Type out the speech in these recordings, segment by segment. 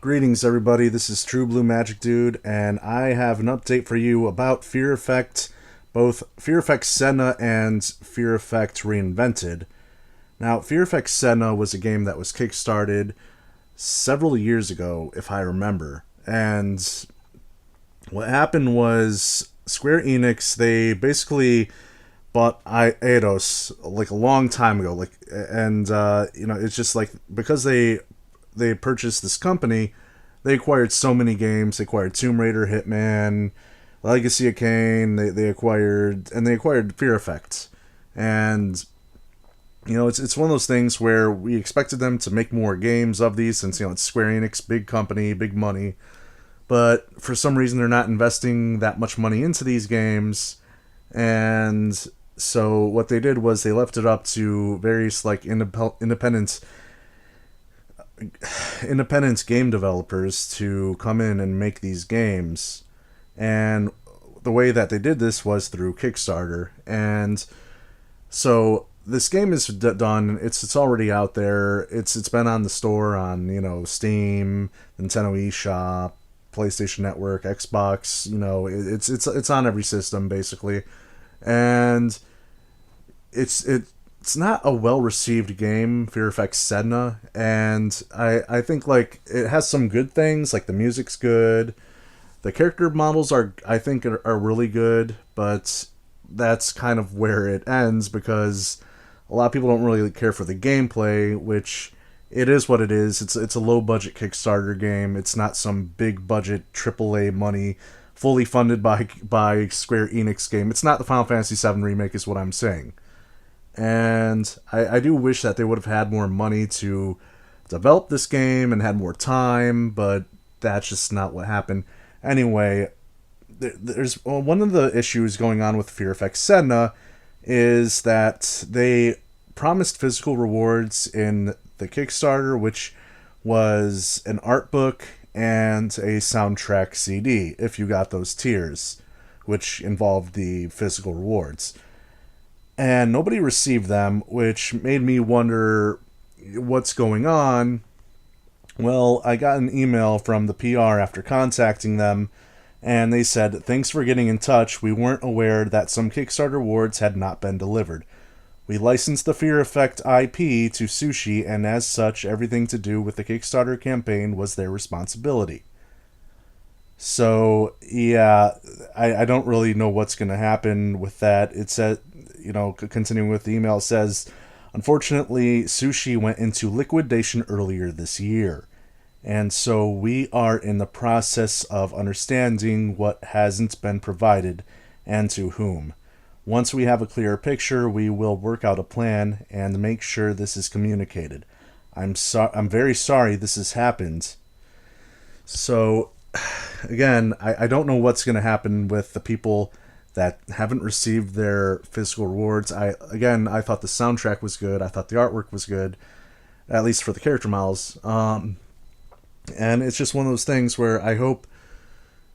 Greetings, everybody. This is True Blue Magic Dude, and I have an update for you about Fear Effect, both Fear Effect Sedna and Fear Effect Reinvented. Now, Fear Effect Sedna was a game that was kickstarted several years ago, if I remember. And what happened was Square Enix, they basically bought Eidos like a long time ago, it's just like because they purchased this company, they acquired so many games. They acquired Tomb Raider, Hitman, Legacy of Kain. They acquired Fear Effect, and it's one of those things where we expected them to make more games of these, since it's Square Enix, big company, big money, but for some reason they're not investing that much money into these games, and so what they did was they left it up to various independent game developers to come in and make these games. And the way that they did this was through Kickstarter. And so this game is done. It's already out there. It's been on the store on Steam, Nintendo eShop, PlayStation Network, Xbox. It's on every system basically, and it's not a well-received game, Fear Effect Sedna, and I think it has some good things, like the music's good, the character models are really good, but that's kind of where it ends, because a lot of people don't really care for the gameplay, which it is what it is. It's a low-budget Kickstarter game. It's not some big-budget AAA money, fully funded by Square Enix game. It's not the Final Fantasy VII Remake is what I'm saying. And I do wish that they would have had more money to develop this game and had more time, but that's just not what happened. Anyway, there's one of the issues going on with Fear Effect Sedna is that they promised physical rewards in the Kickstarter, which was an art book and a soundtrack CD, if you got those tiers, which involved the physical rewards. And nobody received them, which made me wonder what's going on. Well, I got an email from the PR after contacting them, and they said, "Thanks for getting in touch. We weren't aware that some Kickstarter rewards had not been delivered. We licensed the Fear Effect IP to Sushi, and as such, everything to do with the Kickstarter campaign was their responsibility." So, yeah, I don't really know what's going to happen with that. It said, continuing with the email, it says, "Unfortunately, Sushi went into liquidation earlier this year, and so we are in the process of understanding what hasn't been provided and to whom. Once we have a clearer picture, we will work out a plan and make sure this is communicated. I'm very sorry this has happened." So, again, I don't know what's going to happen with the people that haven't received their physical rewards. I thought the soundtrack was good. I thought the artwork was good, at least for the character models. And it's just one of those things where I hope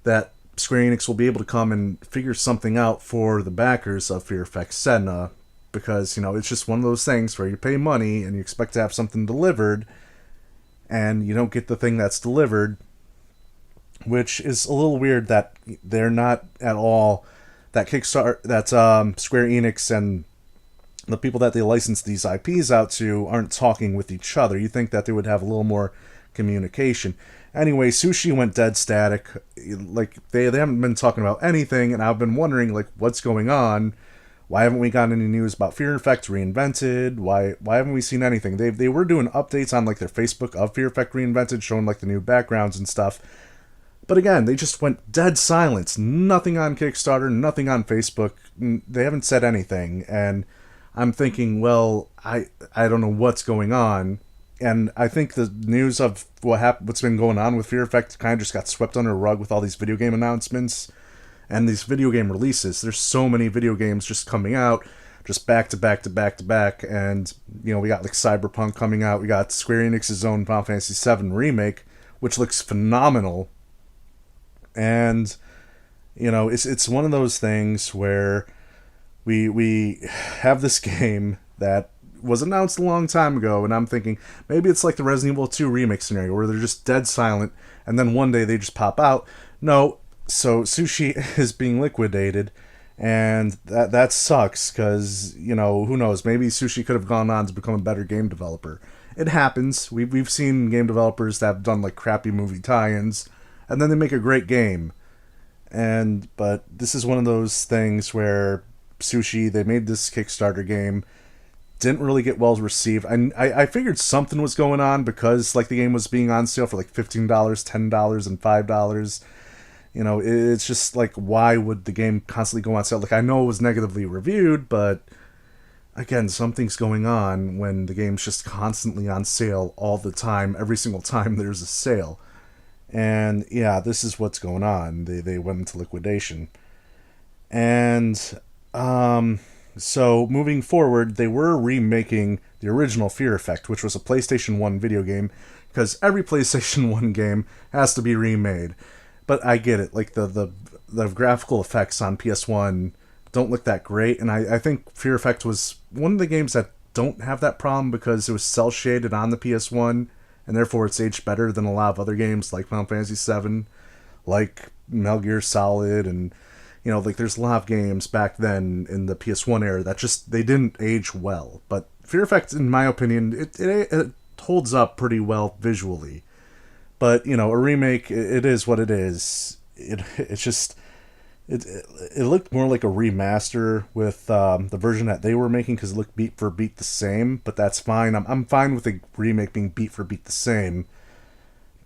that Square Enix will be able to come and figure something out for the backers of Fear Effect Sedna, because, it's just one of those things where you pay money and you expect to have something delivered, and you don't get the thing that's delivered, which is a little weird that they're not at all, that Kickstarter, that Square Enix and the people that they license these IPs out to aren't talking with each other. You think that they would have a little more communication. Anyway, Sushi went dead static. They haven't been talking about anything, and I've been wondering, what's going on? Why haven't we gotten any news about Fear Effect Reinvented? Why haven't we seen anything? They were doing updates on their Facebook of Fear Effect Reinvented, showing the new backgrounds and stuff. But again, they just went dead silence. Nothing on Kickstarter, nothing on Facebook. They haven't said anything. And I'm thinking, well, I don't know what's going on. And I think the news of what's been going on with Fear Effect kind of just got swept under the rug with all these video game announcements and these video game releases. There's so many video games just coming out, just back to back to back to back. And, we got Cyberpunk coming out. We got Square Enix's own Final Fantasy VII Remake, which looks phenomenal. And, it's one of those things where we have this game that was announced a long time ago, and I'm thinking maybe it's like the Resident Evil 2 remake scenario where they're just dead silent, and then one day they just pop out. No, so Sushi is being liquidated, and that sucks because, you know, who knows, maybe Sushi could have gone on to become a better game developer. It happens. We've seen game developers that have done like crappy movie tie-ins, and then they make a great game. But this is one of those things where Sushi, they made this Kickstarter game, didn't really get well received. I figured something was going on because like the game was being on sale for like $15, $10, and $5. You know, it's just like, why would the game constantly go on sale? Like, I know it was negatively reviewed, but again, something's going on when the game's just constantly on sale all the time, every single time there's a sale. And yeah, this is what's going on. They went into liquidation. And so moving forward, they were remaking the original Fear Effect, which was a PlayStation 1 video game, because every PlayStation 1 game has to be remade. But I get it, like the graphical effects on PS1 don't look that great, and I think Fear Effect was one of the games that don't have that problem because it was cel shaded on the PS1, and therefore it's aged better than a lot of other games like Final Fantasy VII, like Metal Gear Solid, and you know, like there's a lot of games back then in the PS1 era that just they didn't age well. But Fear Effect, in my opinion, it holds up pretty well visually. But you know, a remake, it is what it is. It's just it looked more like a remaster with the version that they were making because it looked beat for beat the same. But that's fine. I'm fine with the remake being beat for beat the same.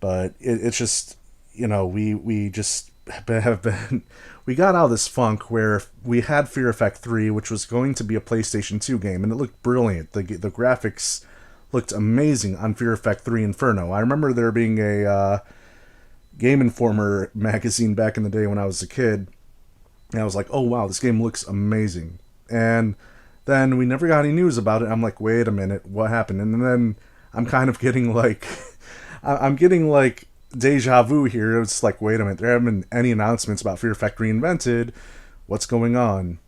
But it's just, you know, we just have been we got out of this funk where we had Fear Effect 3, which was going to be a PlayStation 2 game, and it looked brilliant. The graphics looked amazing on Fear Effect 3 Inferno. I remember there being a Game Informer magazine back in the day when I was a kid, and I was like, oh wow, this game looks amazing. And then we never got any news about it. I'm like, wait a minute, what happened? And then I'm kind of getting like I'm getting like deja vu here. It's like, wait a minute, there haven't been any announcements about Fear Effect Reinvented. What's going on?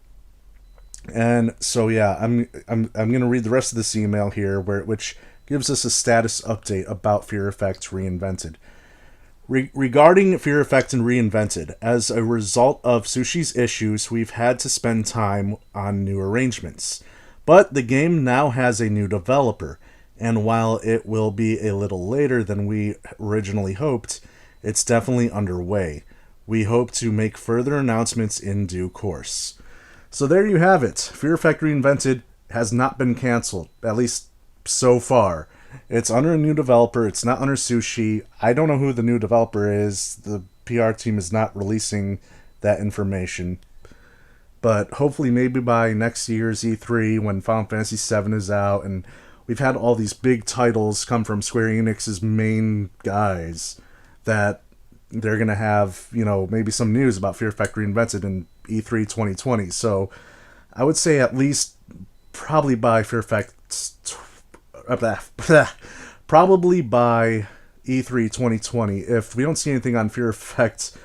And so yeah, I'm gonna read the rest of this email here, which gives us a status update about Fear Effect Reinvented. Regarding Fear Effect and Reinvented, as a result of Sushi's issues, we've had to spend time on new arrangements. But the game now has a new developer, and while it will be a little later than we originally hoped, it's definitely underway. We hope to make further announcements in due course. So there you have it. Fear Effect Reinvented has not been canceled, at least so far. It's under a new developer. It's not under Sushi. I don't know who the new developer is. The PR team is not releasing that information. But hopefully maybe by next year's E3 when Final Fantasy VII is out, and we've had all these big titles come from Square Enix's main guys, that they're going to have, you know, maybe some news about Fear Effect Reinvented in E3 2020. So I would say at least probably by Fear Effect probably by E3 2020. If we don't see anything on Fear Effect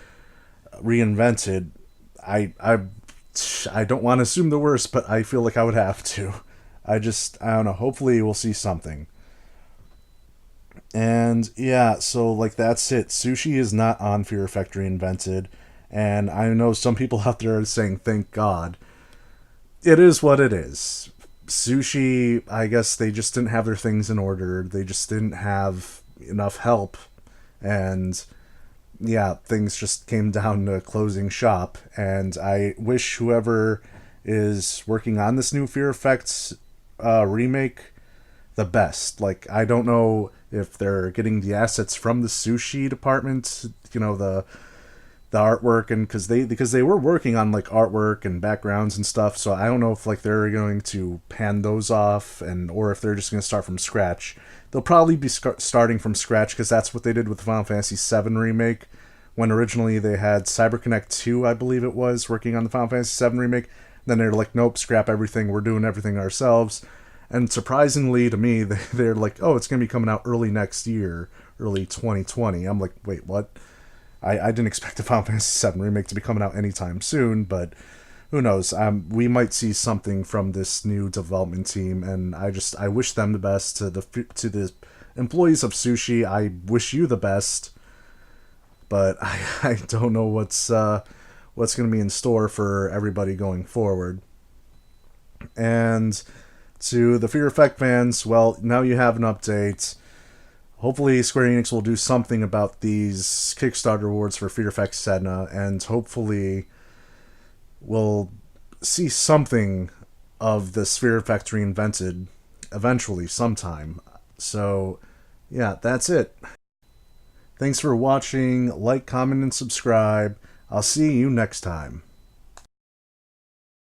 Reinvented, I don't want to assume the worst, but I feel like I would have to. I don't know. Hopefully we'll see something. And yeah, so like that's it. Sushi is not on Fear Effect Reinvented, and I know some people out there are saying thank God. It is what it is. Sushi, I guess they just didn't have their things in order. They just didn't have enough help, and yeah, things just came down to closing shop. And I wish whoever is working on this new Fear Effect remake the best. Like, I don't know if they're getting the assets from the Sushi department, you know, the artwork, and because they were working on like artwork and backgrounds and stuff, so I don't know if like they're going to pan those off, or if they're just going to start from scratch. They'll probably be starting from scratch because that's what they did with the Final Fantasy VII remake, when originally they had CyberConnect 2, I believe it was, working on the Final Fantasy VII remake. Then they're like, nope, scrap everything, we're doing everything ourselves. And surprisingly to me, they're like, oh, it's going to be coming out early next year, early 2020. I'm like, wait, what? I didn't expect the Final Fantasy VII remake to be coming out anytime soon, but who knows? We might see something from this new development team, and I wish them the best. To the employees of Sushi, I wish you the best. But I don't know what's going to be in store for everybody going forward. And to the Fear Effect fans, well, now you have an update. Hopefully Square Enix will do something about these Kickstarter awards for Fear Effect Sedna, and hopefully we'll see something of the SHAREfactory Reinvented eventually, sometime. So, yeah, that's it. Thanks for watching. Like, comment, and subscribe. I'll see you next time.